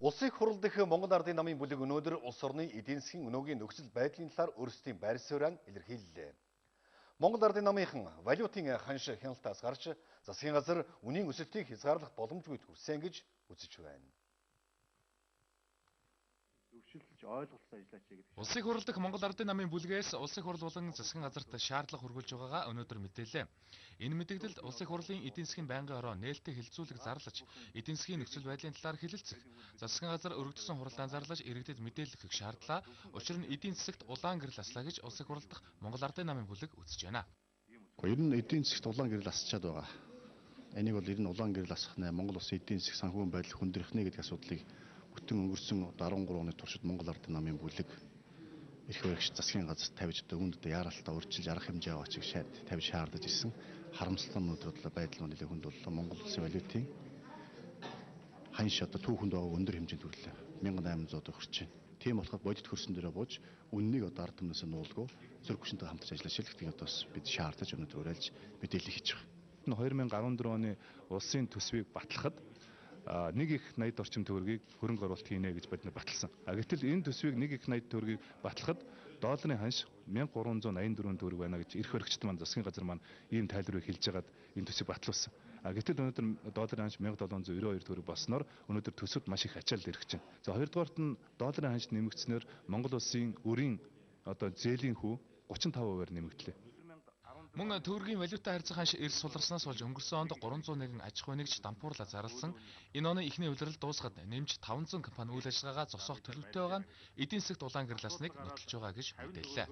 Улсын их хурал дэх Монгол Ардын намын бүлэг өнөөдөр улс орны эдийн засгийн өнөөгийн нөхцөл байдлын талаар өөрсдийн байр суурийг илэрхийллээ. Монгол Ардын намынхан валютын ханш хяналтаас гарч засгийн газар үнийн өсөлтийг хязгаарлах боломжгүй хүрсэн гэж үзэж байна. Улсын их хурал дэх Монгол Ардын намын бүлгээс улсын их хурал болон засгийн газарт шаардлага хүргүүлж байгаагаа өнөөдөр мэдээлээ. Энэ мэдээлэлд улсын их хурлын эдийн засгийн байнгын ороо нээлттэй хилцүүлэг зарлаж, эдийн засгийн нөхцөл байдлын талаар хэлэлцэх, засгийн газар өргөдсөн хуралдаан зарлаж иргэдэд мэдээлэл өгөх шаардлага, учир нь эдийн засагт улаан гэрэл аслаа гэж улсын их хурал дэх Монгол Ардын намын бүлэг үзэж байна. Ер нь эдийн засагт улаан гэрэл асчаад байгаа. Энийг бол ер нь улаан гэрэл асах нэ Монгол улсын эдийн засаг санхүүгийн байдал хүндрэх нэ гэдэг асуудлыг бүтэн өнгөрсөн 13 оны туршид Монгол Ардын намын бүлэг эрх баригч засгийн газар тавьж үүнд яаралтай урьдчилж арга хэмжээ аваачиг тавьж шаардаж ирсэн. Харамсалтай нь өнөөдөр байдал нэлээд хүнд боллоо. Монгол улсын валютын ханш одоо түүхэнд байгаа өндөр хэмжээнд хүрлээ. 1800 хүрч байна. Тийм болохоор бодит хөрсөн дээрээ бууж үннийг одоо ард түмнээс нуулгүй зөв хүчтэй хамтарч ажиллаж шилжих бас бид шаардаж өнөөдөр уриалж мэдээлэл хийж байгаа. 2014 оны улсын төсвийг батлахад нэг их 80 орчим төгрөгийг хөрөнгө оруулалт хийнэ гэж бид баталсан. Гэтэл энэ төсвийг нэг их 80 төгрөгийг батлахад долларын ханш 1384 төгрөг байна гэж эрх баригчд маань засгийн газар маань ийм тайлбарыг хэлж хагаад энэ төсвийг батлуулсан. Гэтэл өнөөдөр долларын ханш 1792 төгрөг болсноор өнөөдөр төсөвд маш их ачаалал ирэх чинь. За хоёрдугаарт нь долларын ханш нэмэгдснээр Монгол улсын өрийн одоо зээлийн хүү 35%-аар нэмэгдлээ. Мөн төгрөгийн валютаа харьцах ханш эрс суларснаас болж өнгөрсөн онд 301 аж ахуй нэгж дампуурлаа зарласан. Энэ оны эхний улирал дуусахад нэмж 500 компани үйл ажиллагаагаа зогсоох төлөвтэй байгаа нь эдийн засагт улаан гэрэл асныг нотолж байгаа гэж мэдээллээ.